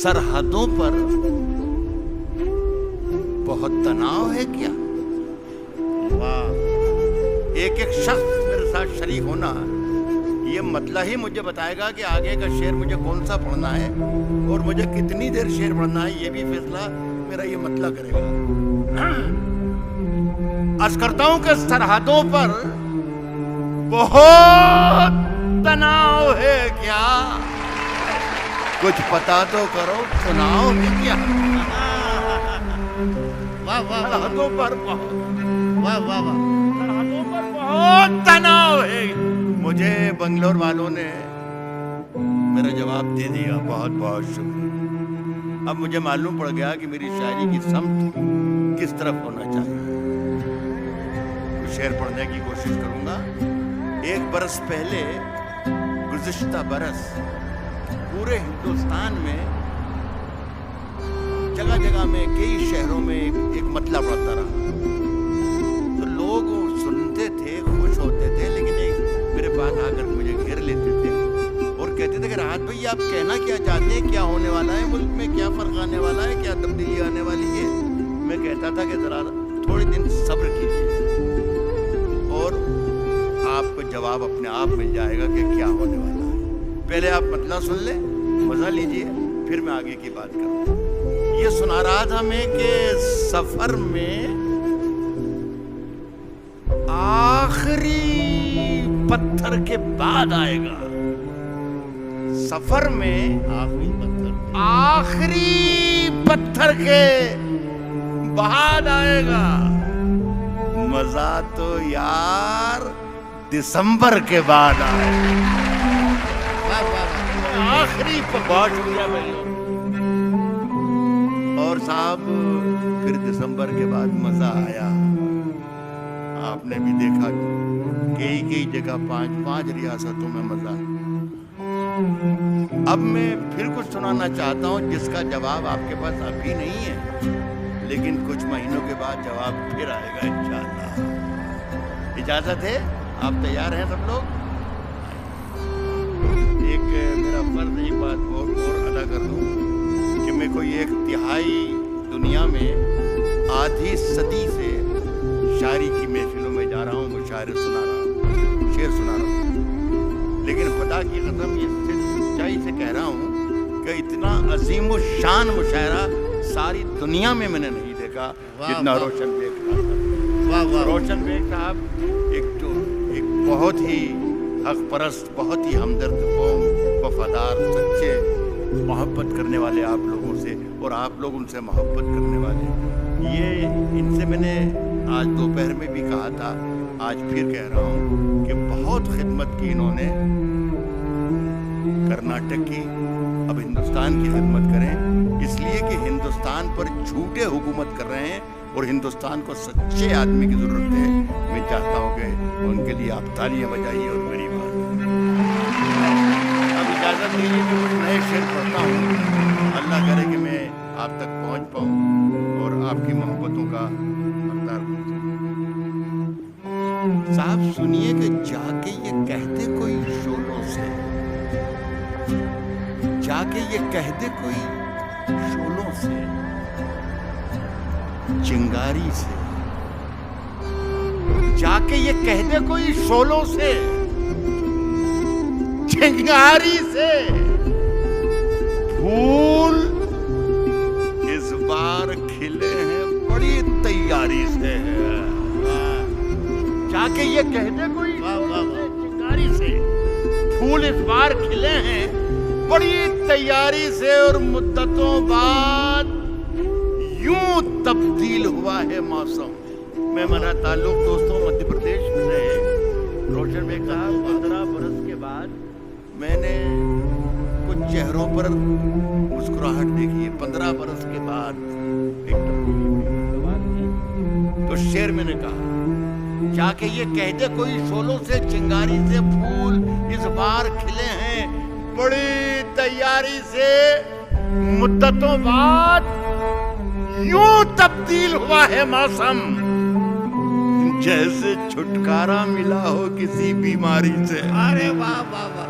सरहदों पर बहुत तनाव है क्या? वाह, एक एक शख्स मेरे साथ शरीक होना ये मतलब ही मुझे बताएगा कि आगे का शेर मुझे कौन सा पढ़ना है और मुझे कितनी देर शेर पढ़ना है, ये भी फैसला मेरा ये मतलब करेगा। अर्ज करता हूं कि सरहदों पर बहुत तनाव है क्या? कुछ पता तो करो, चुनाव है क्या? वाह वाह, सरहदों पर वाह वाह वाह, सरहदों पर बहुत तनाव है। मुझे बंगलोर वालों ने मेरा जवाब दे दिया, बहुत बहुत शुक्रिया। अब मुझे मालूम पड़ गया कि मेरी शायरी की समत किस तरफ होना चाहिए। शेर पढ़ने की कोशिश करूंगा। एक बरस पहले, गुज़िश्ता बरस पूरे हिंदुस्तान में जगह जगह में कई शहरों में एक मतलब बढ़ता रहा। तो लोग सुनते थे, खुश होते थे, लेकिन एक मेरे पास आकर मुझे घेर लेते थे और कहते थे कि राहत भाई आप कहना क्या चाहते हैं, क्या होने वाला है मुल्क में, क्या फर्क आने वाला है, क्या तब्दीली आने वाली है। मैं कहता था कि जरा थोड़े दिन सब्र कीजिए और आपको जवाब अपने आप मिल जाएगा कि क्या होने वाला है। पहले आप मतलब सुन लें, मजा लीजिए, फिर मैं आगे की बात करूँ। ये सुना रहा था मैं कि सफर में आखिरी पत्थर के बाद आएगा। सफर में आखिरी पत्थर के बाद आएगा। मजा तो यार दिसंबर के बाद आएगा। आखिरी बहुत शुक्रिया भाई। और साहब फिर दिसंबर के बाद मजा आया। आपने भी देखा कई जगह 5 रियासतों में मजा। अब मैं फिर कुछ सुनाना चाहता हूं जिसका जवाब आपके पास अभी नहीं है, लेकिन कुछ महीनों के बाद जवाब फिर आएगा इंशाअल्लाह। इजाजत है? आप तैयार हैं सब लोग? एक मेरा फर्ज एक बात और अदा कर दूं कि मैं कोई एक तिहाई दुनिया में आधी सदी से शायरी की महफिलों में जा रहा हूँ, मुशायरे सुना रहा हूँ, शेर सुना रहा हूँ, लेकिन खुदा की कसम ये सच्चाई से कह रहा हूँ कि इतना अजीम व शान मुशायरा सारी दुनिया में मैंने नहीं देखा जितना रोशन बेग साहब। रोशन बेग साहब एक बहुत ही हक परस्त, बहुत ही हमदर्द कौम, वफादार, सच्चे, मोहब्बत करने वाले आप लोगों से, और आप लोग उनसे मोहब्बत करने वाले। ये इनसे मैंने आज दोपहर में भी कहा था, आज फिर कह रहा हूँ कि बहुत खिदमत की इन्होंने कर्नाटक की। अब हिंदुस्तान की खिदमत करें, इसलिए कि हिंदुस्तान पर झूठे हुकूमत कर रहे हैं और हिंदुस्तान को सच्चे आदमी की जरूरत है। मैं चाहता हूँ कि उनके लिए आप तालियां बजाइए और मेरी बात। अब इजाजत दीजिए कि कुछ नए शेर पढ़ता हूँ। अल्लाह करे कि मैं आप तक पहुँच पाऊँ और आपकी मोहब्बतों का हकदार बन सकूं। साहब सुनिए कि जाके ये कहते कोई शोलों से, जाके ये कहते कोई शोलों से, चिंगारी से, जाके ये कह दे कोई शोलों से, चिंगारी से, फूल इस बार खिले हैं बड़ी तैयारी से। जाके ये कह दे कोई चिंगारी से, फूल इस बार खिले हैं बड़ी तैयारी से, और मुद्दतों बाद यूं तब्दील हुआ है मौसम। मैं मेरा ताल्लुक दोस्तों मध्य प्रदेश से। रोशन बेग साहब 15 बरस के बाद मैंने कुछ चेहरों पर मुस्कुराहट देखी है। 15 बरस के बाद एक तो शेर मैंने कहा, जाके ये कह दे कोई शोलों से, चिंगारी से, फूल इस बार खिले हैं बड़ी तैयारी से, मुद्दतों बाद यूं तब्दील हुआ है मौसम, जैसे छुटकारा मिला हो किसी बीमारी से। अरे वाह वाह वाह,